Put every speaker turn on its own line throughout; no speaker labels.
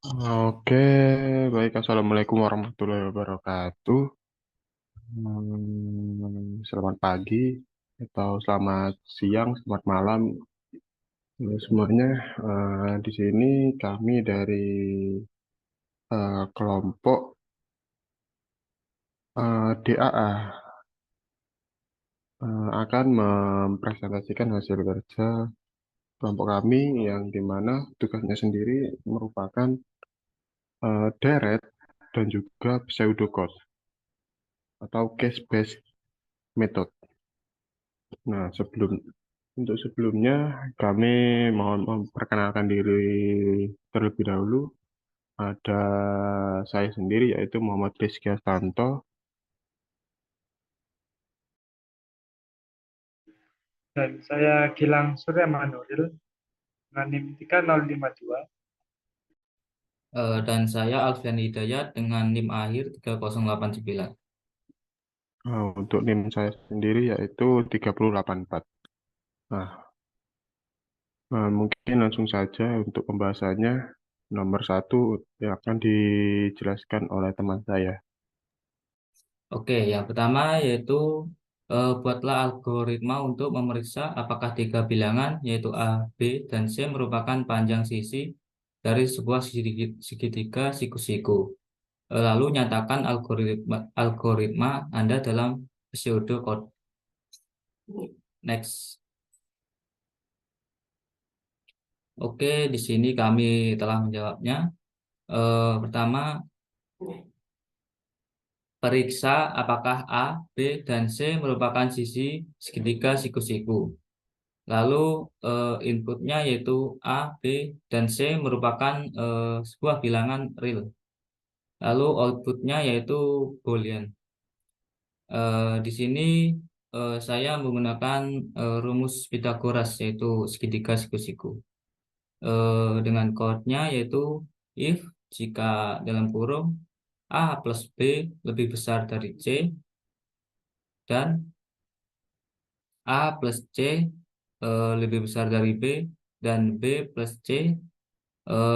Oke, baik. Assalamualaikum warahmatullahi wabarakatuh. Selamat pagi, atau selamat siang, selamat malam, semuanya. Di sini kami dari kelompok DAA akan mempresentasikan hasil kerja kelompok kami yang dimana tugasnya sendiri merupakan deret dan juga pseudocode atau case-based method. Nah, untuk sebelumnya kami mohon memperkenalkan diri terlebih dahulu. Ada saya sendiri yaitu Muhammad Rizky Astanto.
Dan saya Gilang Surya Manuril dengan NIM 3052.
Dan saya Alfian Hidayat dengan NIM akhir 3089.
Untuk NIM saya sendiri yaitu 3084. Nah, mungkin langsung saja untuk pembahasannya. Nomor satu yang akan dijelaskan oleh teman saya.
Oke, yang pertama yaitu buatlah algoritma untuk memeriksa apakah tiga bilangan yaitu A, B, dan C merupakan panjang sisi dari sebuah segitiga siku-siku. Lalu nyatakan algoritma Anda dalam pseudocode. Next. Oke, di sini kami telah menjawabnya. Pertama, periksa apakah A, B, dan C merupakan sisi segitiga siku-siku. Lalu inputnya yaitu A, B, dan C merupakan sebuah bilangan real. Lalu outputnya yaitu Boolean. Di sini saya menggunakan rumus Pythagoras yaitu segitiga siku-siku. Dengan code-nya yaitu if jika dalam kurung A plus B lebih besar dari C dan A plus C lebih besar dari B dan B plus C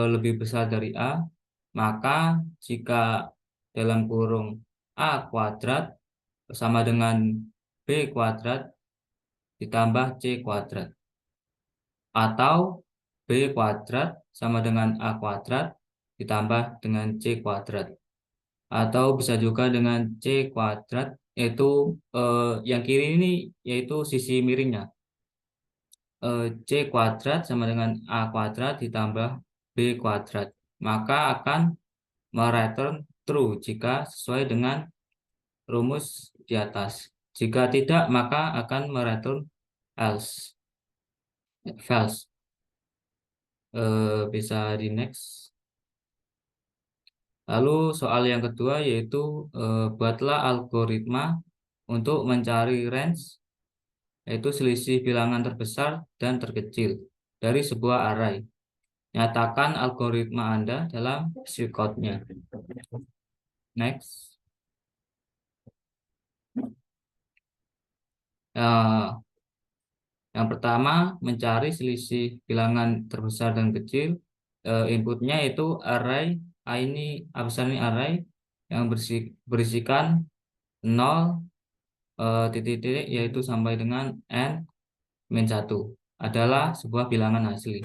lebih besar dari A, maka jika dalam kurung A kuadrat sama dengan B kuadrat ditambah C kuadrat, atau B kuadrat sama dengan A kuadrat ditambah dengan C kuadrat, atau bisa juga dengan C kuadrat, yaitu yang kiri ini yaitu sisi miringnya. C kuadrat sama dengan A kuadrat ditambah B kuadrat, maka akan mereturn true jika sesuai dengan rumus di atas. Jika tidak, maka akan mereturn else, false. Bisa di next. Lalu soal yang kedua yaitu buatlah algoritma untuk mencari range, yaitu selisih bilangan terbesar dan terkecil dari sebuah array. Nyatakan algoritma Anda dalam pseudocode-nya. Next. Eh, yang pertama, mencari selisih bilangan terbesar dan kecil. Inputnya itu array. Ini apa ini array yang berisikan 0 titik-titik yaitu sampai dengan n min 1 adalah sebuah bilangan asli.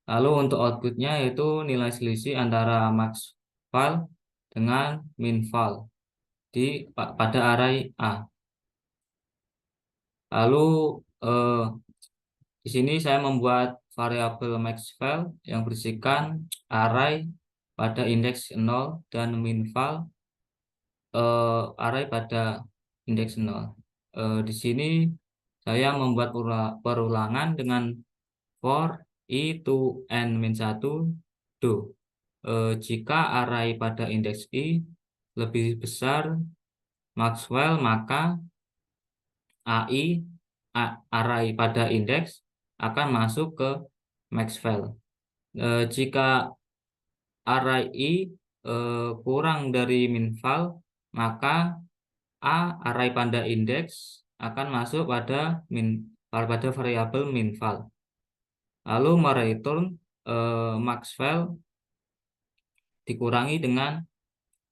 Lalu untuk outputnya yaitu nilai selisih antara max val dengan min val pada array A. Lalu eh, di sini saya membuat variabel maxval yang berisikan array pada indeks 0 dan minval array pada indeks 0. Di sini saya membuat perulangan dengan for I to n min 1 do. Jika array pada indeks I lebih besar Maxwell, maka AI array pada indeks akan masuk ke Maxwell. Jika array I kurang dari minval, maka array pada indeks akan masuk pada variabel minval. Lalu mereturn Maxwell dikurangi dengan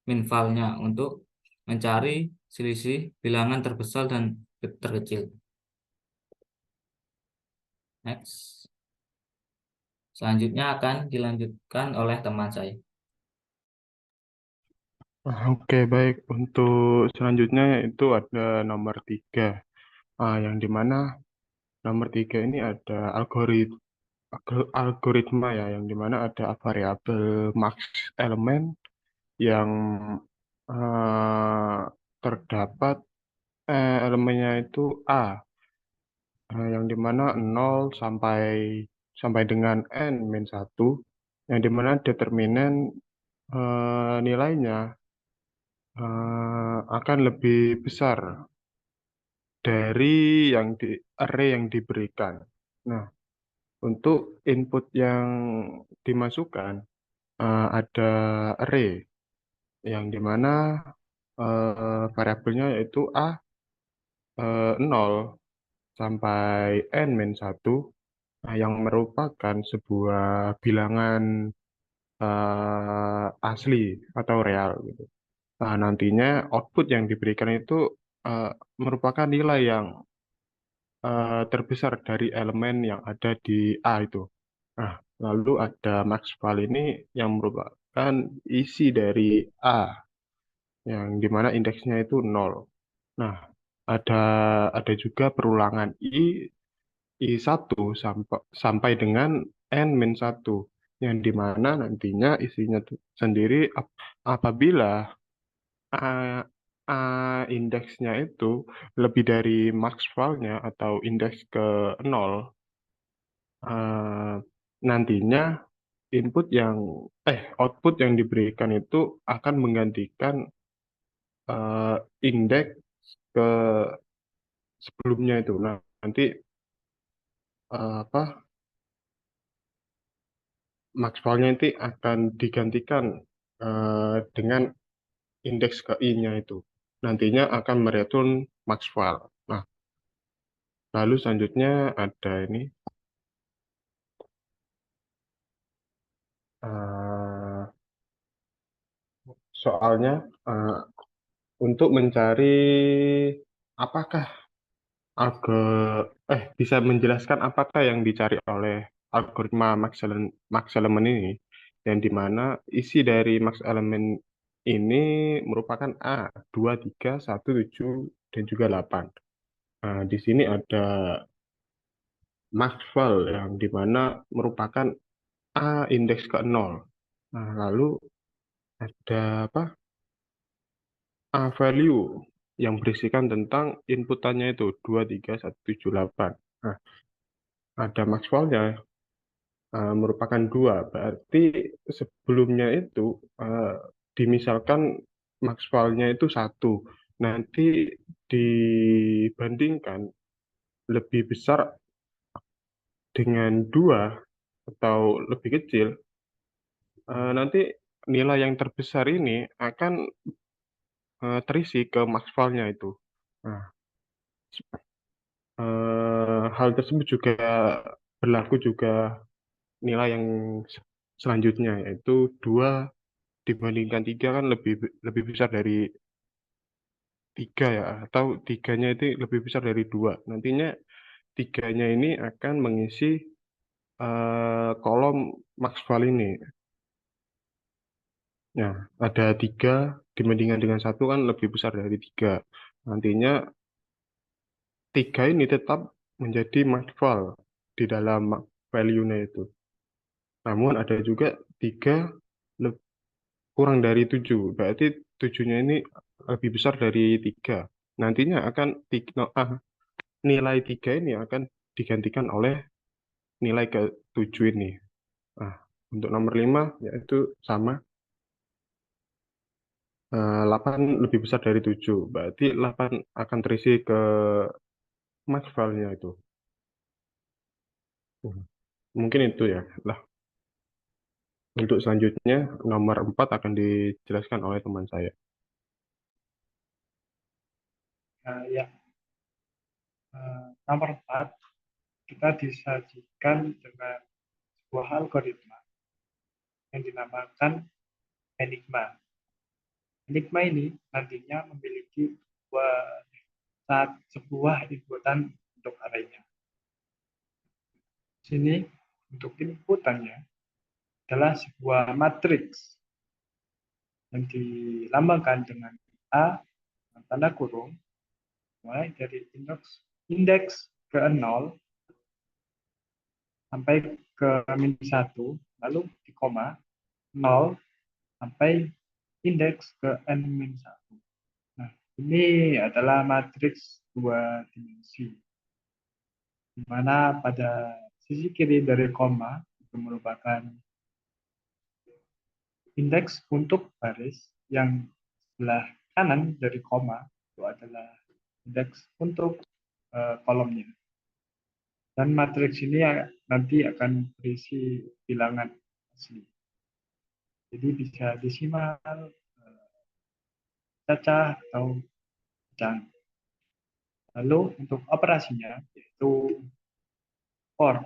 min valnya untuk mencari selisih bilangan terbesar dan terkecil. Next. Selanjutnya akan dilanjutkan oleh teman saya.
Oke, baik. Untuk selanjutnya itu ada nomor 3. Yang dimana nomor 3 ini ada algoritma ya, yang dimana ada variabel max elemen yang eh, terdapat elemennya itu A, yang dimana 0 sampai sampai dengan n-1, yang dimana determinan nilainya akan lebih besar dari array yang diberikan. Nah, untuk input yang dimasukkan ada array yang dimana variabelnya yaitu A 0 sampai n-1, yang merupakan sebuah bilangan asli atau real gitu. Nantinya output yang diberikan itu eh, merupakan nilai yang terbesar dari elemen yang ada di A itu. Nah, lalu ada max val ini yang merupakan isi dari A, yang dimana indeksnya itu 0. Nah, ada ada juga perulangan I1 sampai dengan n-1, yang dimana nantinya isinya sendiri apabila A, A indeksnya itu lebih dari max val-nya atau indeks ke 0, eh, nantinya output yang diberikan itu akan menggantikan indeks ke sebelumnya itu. Nah, nanti apa max val-nya itu akan digantikan dengan indeks ke i-nya itu. Nantinya akan mereturn max val. Nah, lalu selanjutnya ada ini eh, soalnya eh, untuk mencari apakah bisa menjelaskan apakah yang dicari oleh algoritma max element ini, yang dimana isi dari max element ini merupakan A 2 3 1 7 dan juga 8. Di sini ada max val yang dimana merupakan A indeks ke 0. Lalu ada apa? A value yang berisikan tentang inputannya itu 2 3 1 7 8. Nah, ada max val-nya merupakan 2. Berarti sebelumnya itu dimisalkan max val-nya itu 1. Nanti dibandingkan lebih besar dengan 2 atau lebih kecil, nanti nilai yang terbesar ini akan terisi ke max val-nya itu. Nah, hal tersebut juga berlaku juga nilai yang selanjutnya, yaitu 2 dibandingkan 3 kan lebih lebih besar dari 3 ya, atau tiganya itu lebih besar dari 2. Nantinya tiganya ini akan mengisi kolom max val ini. Nah, ada 3 dibandingkan dengan 1 kan lebih besar dari 3. Nantinya 3 ini tetap menjadi max val di dalam value-nya itu. Namun ada juga 3 kurang dari 7. Berarti 7-nya ini lebih besar dari 3. Nantinya akan nilai 3 ini akan digantikan oleh nilai ke 7 ini. Nah, untuk nomor 5 yaitu sama, 8 lebih besar dari 7. Berarti 8 akan terisi ke max val-nya itu. Hmm, Mungkin itu ya. Lah, untuk selanjutnya nomor 4 akan dijelaskan oleh teman saya.
Ya, nomor 4 kita disajikan dengan sebuah algoritma yang dinamakan enigma. Enigma ini nantinya memiliki sebuah inputan untuk arraynya. Sini untuk inputannya adalah sebuah matriks yang dilambangkan dengan A tanda kurung mulai dari indeks ke 0 sampai ke min 1, lalu di koma 0 sampai indeks ke n-1. Nah, ini adalah matriks dua dimensi, di mana pada sisi kiri dari koma itu merupakan indeks untuk baris, yang sebelah kanan dari koma itu adalah indeks untuk kolomnya. Dan matriks ini nanti akan berisi bilangan asli. Jadi bisa desimal, cacah, atau pecahan. Lalu untuk operasinya yaitu for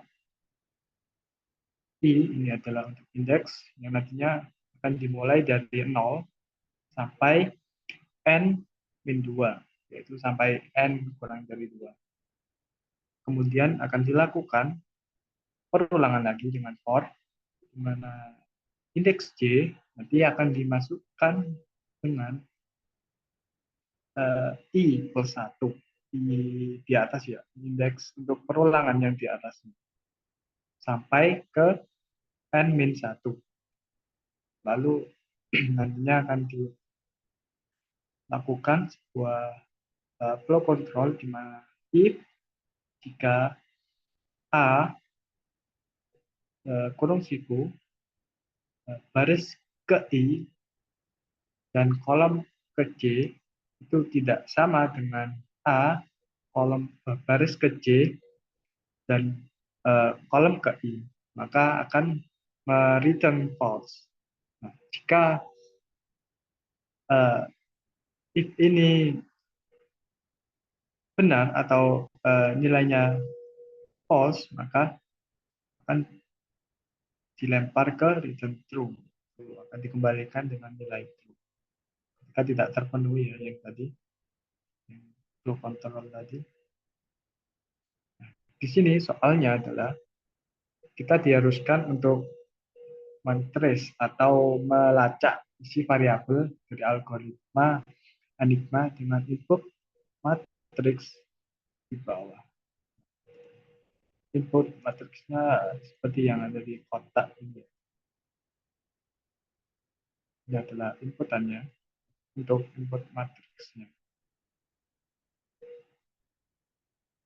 I ini adalah untuk indeks yang nantinya akan dimulai dari 0 sampai n min 2, yaitu sampai n kurang dari 2. Kemudian akan dilakukan perulangan lagi dengan for, di mana indeks J nanti akan dimasukkan dengan I plus 1 di atas ya, indeks untuk perulangan yang di atas sampai ke n-1. Lalu nantinya akan dilakukan sebuah flow control di mana if jika A kurung siku baris ke I dan kolom ke J itu tidak sama dengan A kolom baris ke J dan kolom ke I, maka akan return false. Nah, jika if ini benar atau nilainya false, maka akan dilempar ke return true, akan dikembalikan dengan nilai true. Jika tidak terpenuhi ya yang tadi, yang flow control tadi. Nah, di sini soalnya adalah kita diharuskan untuk mentrace atau melacak isi variabel dari algoritma enigma dengan input matriks di bawah. Input matriksnya seperti yang ada di kotak ini. Ini adalah inputannya untuk input matriksnya.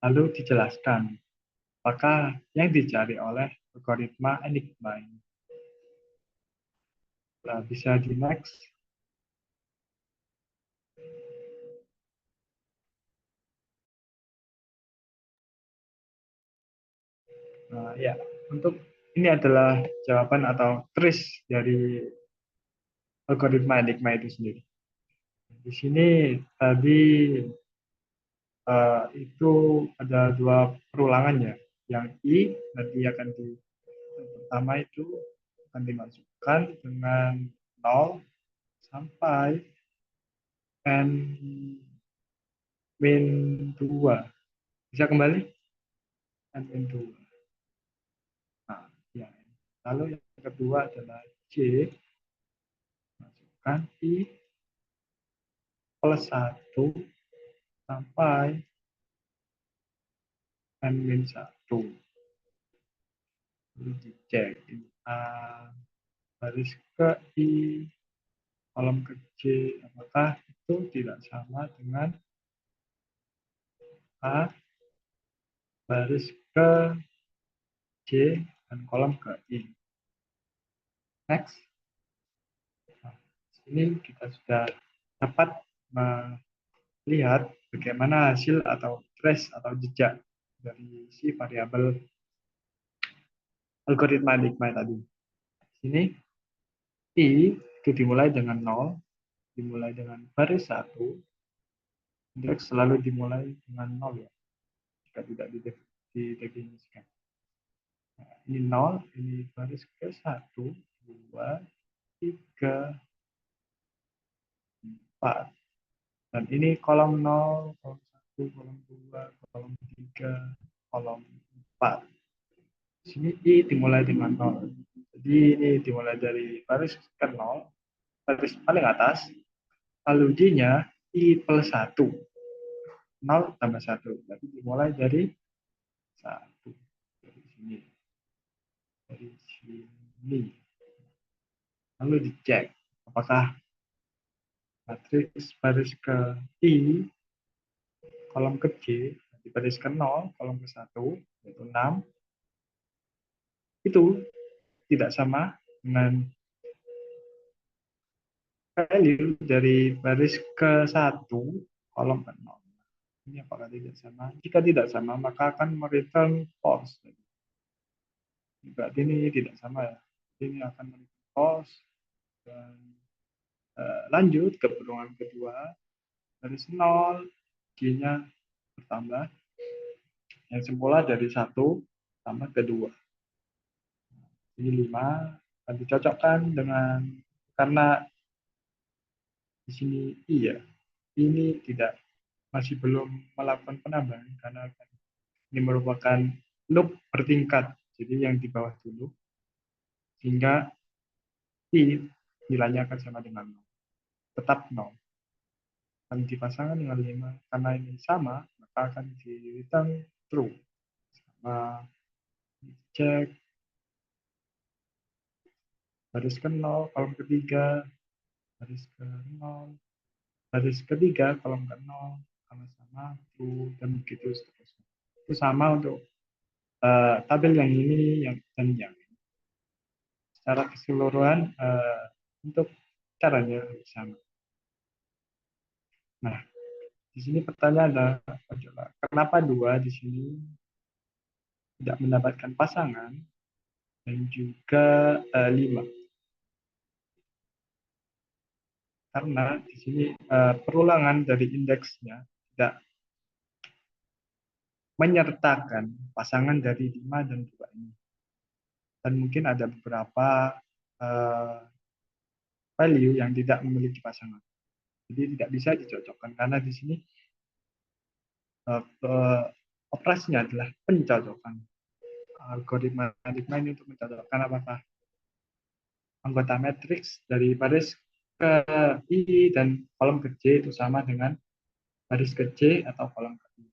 Lalu dijelaskan apakah yang dicari oleh algoritma enigma ini. Nah, bisa di next. Nah, ya, untuk ini adalah jawaban atau trace dari algoritma enigma itu sendiri. Di sini tadi itu ada dua perulangan ya. Yang I nanti akan yang pertama itu akan dimasukkan dengan 0 sampai n min 2. Bisa kembali? N min 2. Nah, ya. Lalu yang kedua adalah J, masukkan I plus 1 sampai n min 1. Lalu dicek ini A baris ke I kolom ke J, apakah itu tidak sama dengan A baris ke J dan kolom ke I. Next. Nah, ini kita sudah dapat melihat bagaimana hasil atau trace atau jejak dari si variabel algoritma enigma tadi. Sini I itu dimulai dengan 0, dimulai dengan baris 1, indeks selalu dimulai dengan 0 ya, jika tidak didefinisikan. Nah, ini 0, ini baris ke 1, 2, 3, 4. Dan ini kolom 0, kolom 1, kolom 2, kolom 3, kolom 4. Di sini I dimulai dengan 0. Jadi ini dimulai dari baris ke 0, baris paling atas, lalu J-nya I plus 1. 0 tambah 1. Berarti dimulai dari 1. Dari sini. Dari sini. Lalu dicek apakah matriks baris ke I, kolom ke J, di baris ke 0, kolom ke 1, yaitu 6, itu tidak sama dengan value dari baris ke 1, kolom ke 0. Ini apakah tidak sama? Jika tidak sama, maka akan mereturn false. Berarti ini tidak sama ya. Ini akan mereturn false. Dan lanjut ke perhitungan kedua. Baris 0, G-nya bertambah. Yang semula dari 1 tambah ke 2. Ini 5. Dan dicocokkan dengan, karena di sini I ya. Ini tidak, masih belum melakukan penambahan karena ini merupakan loop bertingkat. Jadi yang di bawah dulu, sehingga I nilainya akan sama dengan 0. Tetap 0. Dan dipasangkan dengan 5. Karena ini sama, maka akan di return true. Sama, cek baris ke 0, kolom ketiga, baris ke 0, baris ketiga, kolom ke 0, sama-sama true, dan begitu seterusnya. Itu sama untuk tabel yang ini dan yang ini. Secara keseluruhan untuk caranya sama. Nah, di sini pertanyaan adalah kenapa 2 di sini tidak mendapatkan pasangan dan juga 5. Karena di sini perulangan dari indeksnya tidak menyertakan pasangan dari 5 dan 2 ini. Dan mungkin ada beberapa value yang tidak memiliki pasangan. Jadi tidak bisa dicocokkan karena di sini operasinya adalah pencocokan. Algoritma ini untuk mencocokkan apakah anggota matriks dari baris ke I dan kolom ke J itu sama dengan baris ke J atau kolom ke I.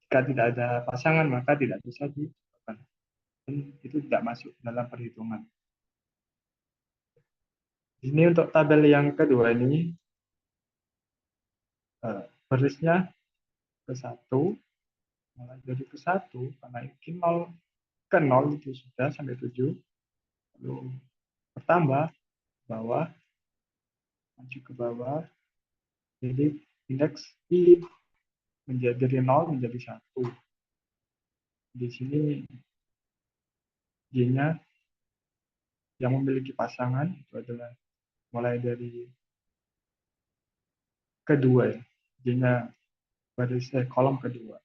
Jika tidak ada pasangan maka tidak bisa dicocokkan. Dan itu tidak masuk dalam perhitungan. Ini untuk tabel yang kedua ini barisnya ke 1, mulai dari ke 1 karena ini 0 ke 0 itu sudah sampai 7, lalu bertambah bawah, maju ke bawah, jadi indeks I menjadi dari 0 menjadi 1. Di sini J-nya yang memiliki pasangan itu adalah mulai dari kedua ya. J-nya baris kolom kedua.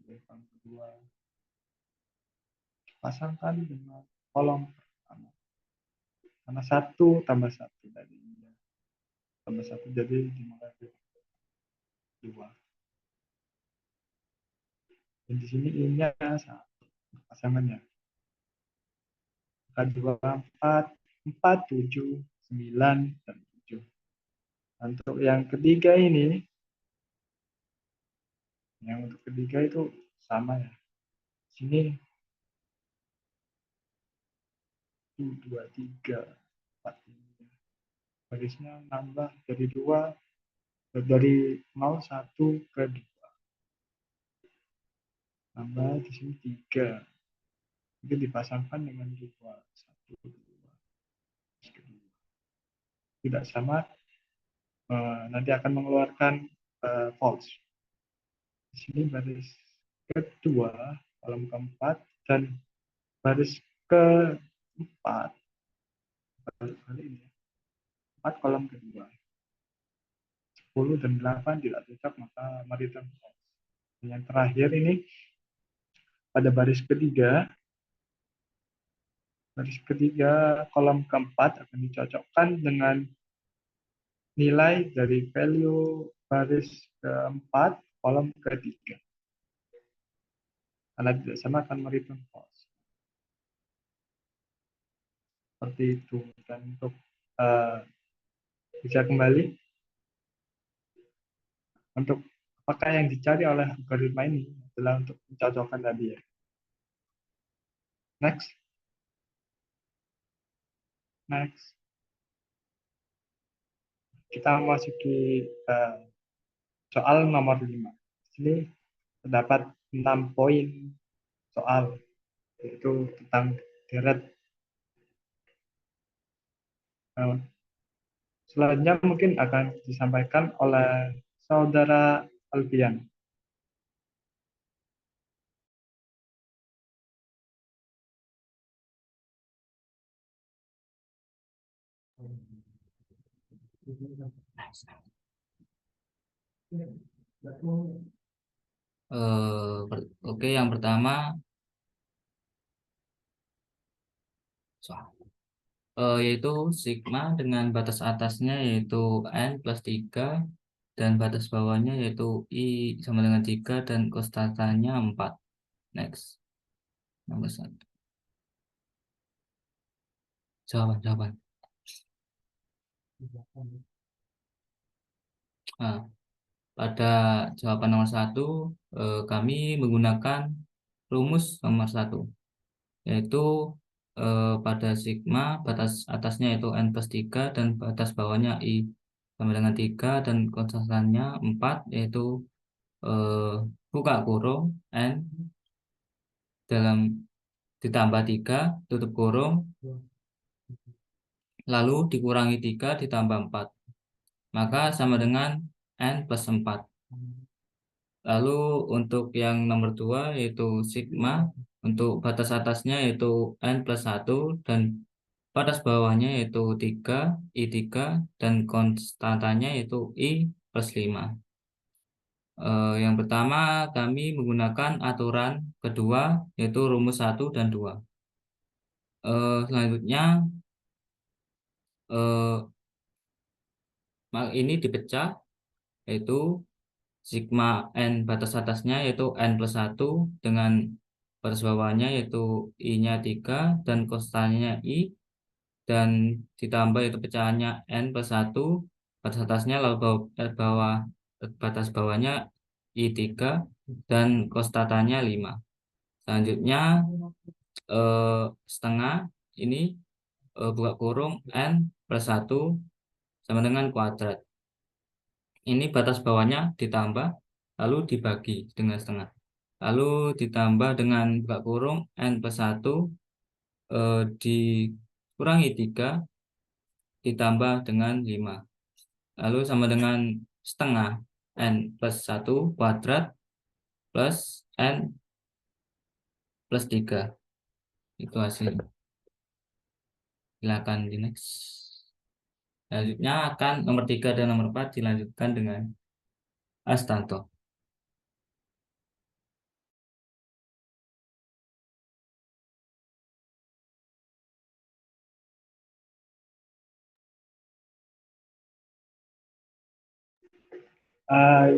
Kolom kedua pasangkan dengan kolom pertama. Karena 1 tambah 1 tadi. Tambah 1 jadi dimulai dari 2. Dan di sini I-nya 1 pasangannya. 2, 4, 7, 9, dan 7. Untuk yang ketiga ini, yang untuk ketiga itu sama ya. Sini 1, 2, 3, 4. Barisnya nambah dari 2, dari 0, 1 ke 2. Nambah di sini 3. Itu dipasangkan dengan 2. 1, 2. Tidak sama, nanti akan mengeluarkan false. Di sini baris kedua, kolom keempat, dan baris keempat, kali ini 4 kolom kedua. 10 dan 8 tidak cocok, maka mereturn false. Yang terakhir ini pada baris ketiga kolom keempat akan dicocokkan dengan nilai dari value baris keempat, kolom ketiga. Karena tidak sama akan mereturn false. Seperti itu. Dan untuk bisa kembali, untuk apakah yang dicari oleh algoritma ini adalah untuk mencocokkan tadi ya. Next. Next. Kita masuki soal nomor 5. Ini terdapat 6 poin soal, yaitu tentang deret. Selanjutnya mungkin akan disampaikan oleh Saudara Alfian.
Oke, yang pertama yaitu sigma dengan batas atasnya yaitu n plus 3 dan batas bawahnya yaitu i sama dengan 3 dan konstantanya 4. Next. Nomor 1. Jawaban. Nah, pada jawaban nomor 1 kami menggunakan rumus nomor 1, yaitu pada sigma batas atasnya yaitu n plus 3 dan batas bawahnya i sama dengan 3 dan konstantannya 4, yaitu buka kurung n dalam ditambah 3 tutup kurung lalu dikurangi 3 ditambah 4, maka sama dengan n plus 4. Lalu untuk yang nomor 2 yaitu sigma untuk batas atasnya yaitu n plus 1 dan batas bawahnya yaitu 3, I3 dan konstantanya yaitu I plus 5. Yang pertama kami menggunakan aturan kedua yaitu rumus 1 dan 2. Selanjutnya ini dipecah yaitu sigma n batas atasnya yaitu n plus 1 dengan batas bawahnya yaitu I-nya 3 dan konstannya I dan ditambah itu pecahannya n plus 1 batas atasnya lalu batas bawahnya I3 dan konstantannya 5. Selanjutnya setengah ini buka kurung n plus 1 sama dengan kuadrat. Ini batas bawahnya ditambah lalu dibagi dengan setengah. Lalu ditambah dengan buka kurung n plus 1 dikurangi 3 ditambah dengan 5. Lalu sama dengan setengah n plus 1 kuadrat plus n plus 3. Itu hasilnya. Silakan di next. Selanjutnya akan nomor 3 dan nomor 4 dilanjutkan dengan Astanto.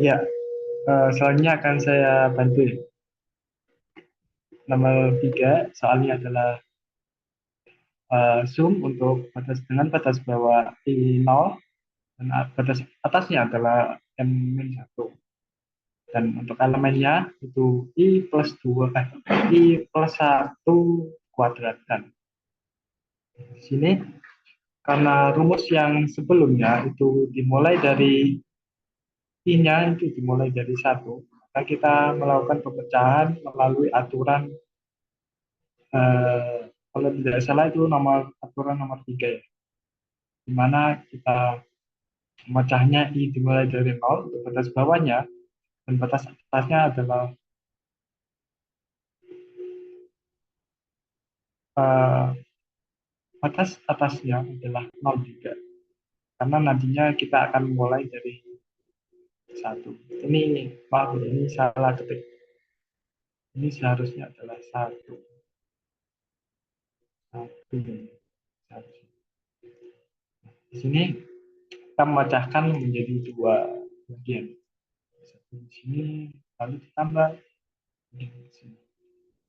Ya, selanjutnya akan saya bantu. Nomor 3, soalnya adalah zoom untuk dengan batas bawah I0 dan batas atasnya adalah M-1. Dan untuk elemennya itu I plus 2, I plus 1 kuadrat. Dan di sini karena rumus yang sebelumnya itu dimulai dari I-nya itu dimulai dari 1, maka kita melakukan pemecahan melalui aturan kalau tidak salah itu aturan nomor 3 ya, di mana kita memecahnya I dimulai dari 0 untuk batas bawahnya dan batas atasnya adalah batas atasnya adalah 0 juga, karena nantinya kita akan mulai dari 1. Ini maaf, ini salah ketik. Ini seharusnya adalah 1. 1. Di sini kita memecahkan menjadi dua bagian. Satu di sini, lalu ditambah di sini.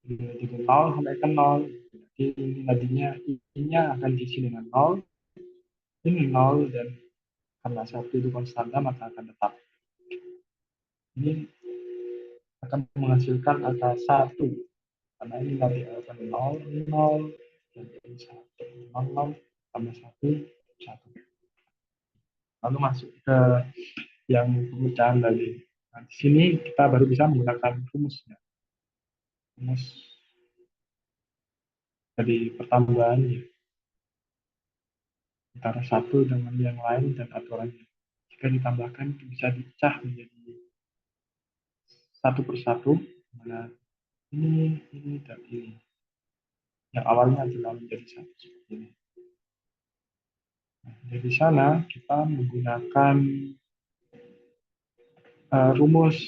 Dari 0 sampai ke 0. Jadi ini tadinya I-nya akan diisi dengan 0, ini 0, dan karena satu itu konstanta maka akan tetap. Ini akan menghasilkan angka 1. Karena ini nanti akan 0, 0, dan ini 1. 0, 0, tambah 1, 1. Lalu masuk ke yang pemecahan tadi. Nah, di sini kita baru bisa menggunakan rumusnya. Rumus dari pertambahannya antara satu dengan yang lain dan aturannya. Jika ditambahkan itu bisa dipecah menjadi satu persatu, mana ini, dan ini. Yang awalnya adalah menjadi satu seperti ini. Nah, dari sana kita menggunakan rumus.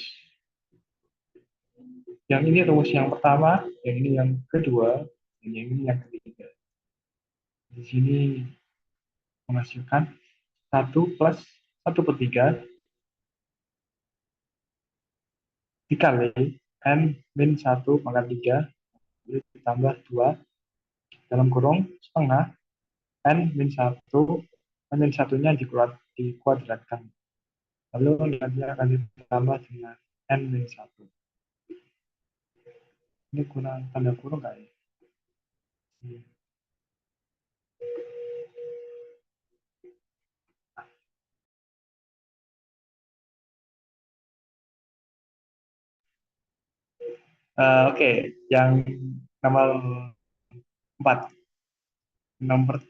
Yang ini rumus yang pertama, yang ini yang kedua, dan yang ini yang ketiga. Di sini menghasilkan 1 plus 1 per 3 dikali n min 1 pangkat 3 ditambah 2 dalam kurung setengah n min 1, n min 1-nya dikuadratkan. Lalu nanti akan ditambah dengan n min 1. Ini kurang tanda kurung nggak ya? Oke, yang nomor 4. Nomor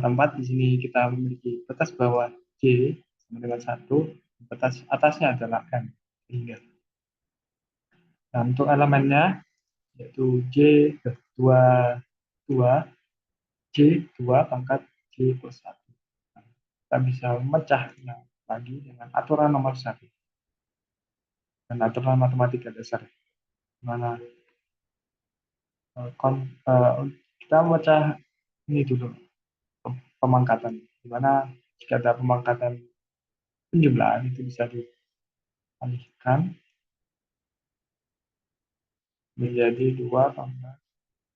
4 di sini kita memiliki batas bawah J sama dengan 1, batas atasnya adalah M. Nah, untuk elemennya yaitu J 2 J 2 pangkat J plus 1. Nah, kita bisa memecahnya lagi dengan aturan nomor 1 dan aturan matematika dasar. Mana kita memecah ini dulu pemangkatan, di mana jika ada pemangkatan penjumlahan itu bisa dialihkan menjadi 2 pangkat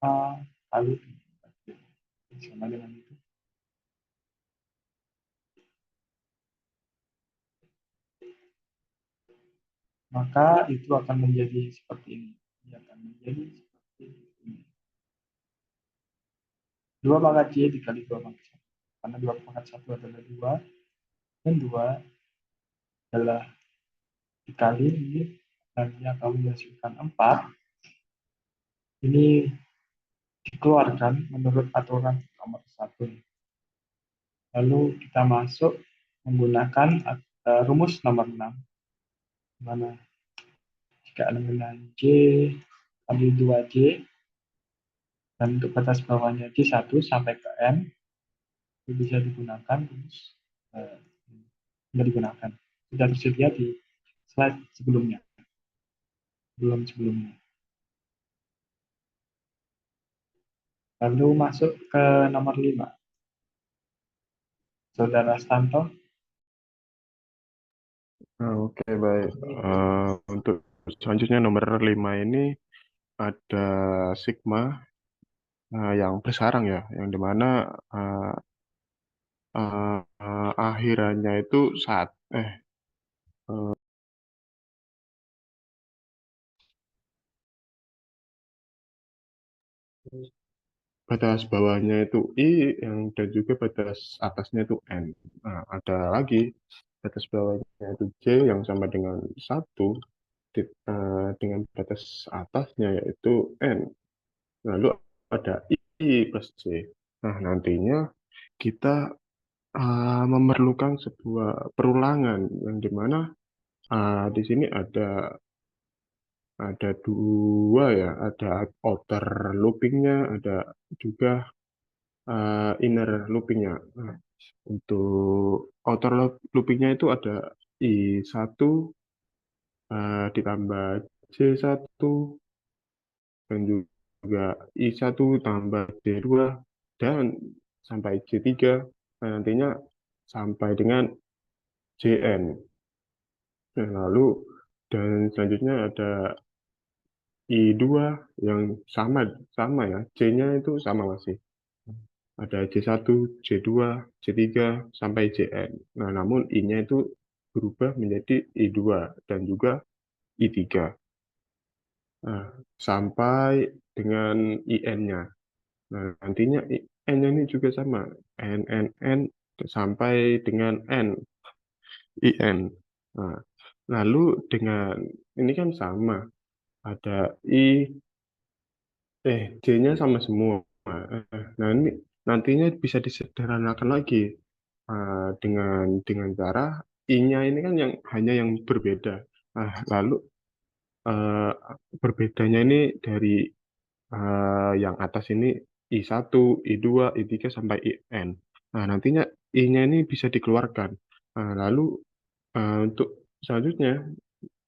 A kali sama dengan itu. Maka itu akan menjadi seperti ini. Ini akan menjadi seperti ini. 2 pangkat J dikali 2 pangkat 1. Karena 2 pangkat 1 adalah 2, dan 2 adalah dikali ini, dan ini akan menghasilkan 4. Ini dikeluarkan menurut aturan nomor 1. Lalu kita masuk menggunakan rumus nomor 6. Mana jika elemen J kali 2J dan untuk batas bawahnya J1 sampai ke N itu bisa digunakan, terus tidak digunakan. Sudah tersedia di slide sebelumnya. Sebelumnya. Lalu masuk ke nomor 5. Saudara Stanto.
Oke, baik. Untuk selanjutnya nomor 5 ini ada sigma yang bersarang ya, yang dimana akhirannya itu eh, batas bawahnya itu I yang dan juga batas atasnya itu N. Nah, ada lagi batas bawahnya itu J yang sama dengan 1 dengan batas atasnya yaitu N. Lalu ada I plus J. Nah, nantinya kita memerlukan sebuah perulangan yang dimana di sini ada dua ya, ada outer loopingnya, ada juga inner loopingnya. Nah, untuk outer loopingnya itu ada I1 ditambah J1 dan juga I1 tambah J2 dan sampai J3. Nah, nantinya sampai dengan JN. Nah, lalu dan selanjutnya ada I2 yang sama sama ya, C-nya itu sama masih. Ada J1, J2, J3 sampai JN. Nah, namun I-nya itu berubah menjadi I2 dan juga I3. Nah, sampai dengan IN-nya. Nah, nantinya N-nya ini juga sama. N sampai dengan N, IN. Nah, lalu dengan ini kan sama. Ada J-nya sama semua. Nah, ini nantinya bisa disederhanakan lagi dengan cara I-nya ini kan yang hanya yang berbeda. Nah, lalu eh, berbedanya ini dari yang atas ini I1, I2, I3 sampai IN. Nah, nantinya I-nya ini bisa dikeluarkan. Nah, lalu untuk selanjutnya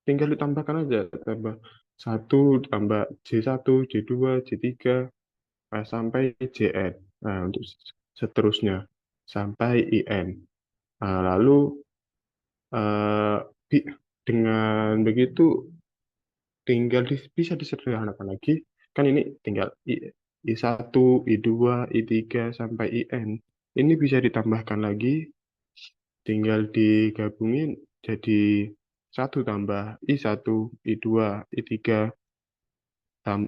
tinggal ditambahkan aja, tambah 1 tambah J1, J2, J3 sampai JN. Nah, untuk seterusnya sampai IN. Nah, lalu eh, dengan begitu tinggal bisa disederhanakan lagi. Kan ini tinggal I1, I2, I3 sampai IN. Ini bisa ditambahkan lagi, tinggal digabungin jadi 1 tambah I1, I2, I3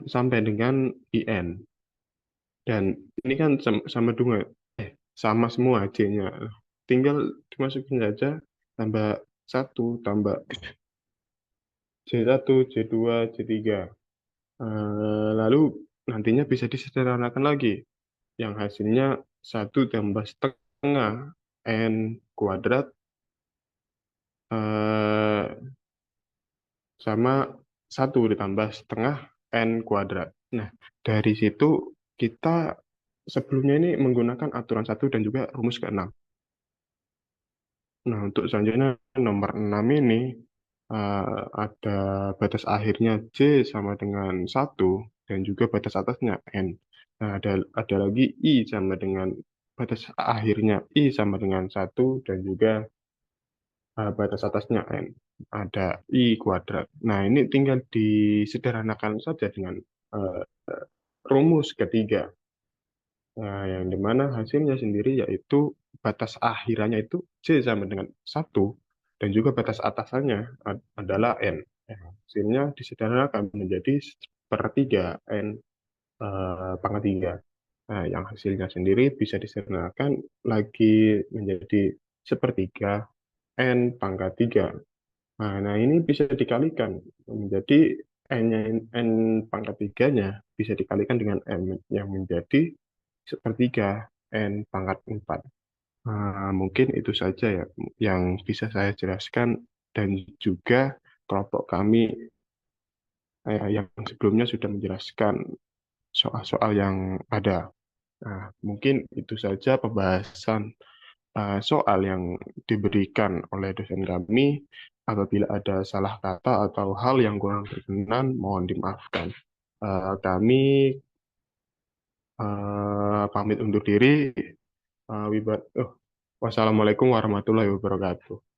sampai dengan IN. Dan ini kan sama dengan sama semua J-nya. Tinggal dimasukin saja tambah 1 tambah J1, J2, J3. Lalu nantinya bisa disederhanakan lagi. Yang hasilnya 1 tambah setengah N kuadrat eh, sama 1 ditambah setengah N kuadrat. Nah, dari situ kita sebelumnya ini menggunakan aturan 1 dan juga rumus ke-6. Nah, untuk selanjutnya nomor 6 ini ada batas akhirnya J sama dengan 1 dan juga batas atasnya N. Nah, ada lagi I sama dengan batas akhirnya I sama dengan 1 dan juga batas atasnya N. Ada I kuadrat. Nah, ini tinggal disederhanakan saja dengan eh, rumus ketiga. Nah, yang dimana hasilnya sendiri yaitu batas akhirannya itu J sama dengan 1 dan juga batas atasannya adalah N. Ya, hasilnya disederhanakan menjadi sepertiga N pangkat 3. Nah, yang hasilnya sendiri bisa disederhanakan lagi menjadi sepertiga N pangkat 3. Nah, ini bisa dikalikan menjadi N-nya, N pangkat 3-nya bisa dikalikan dengan N yang menjadi sepertiga N pangkat 4. Mungkin itu saja ya yang bisa saya jelaskan dan juga kelompok kami yang sebelumnya sudah menjelaskan soal-soal yang ada. Nah, mungkin itu saja pembahasan soal yang diberikan oleh dosen kami. Apabila ada salah kata atau hal yang kurang berkenan, mohon dimaafkan. Kami pamit undur diri. Wassalamualaikum warahmatullahi wabarakatuh.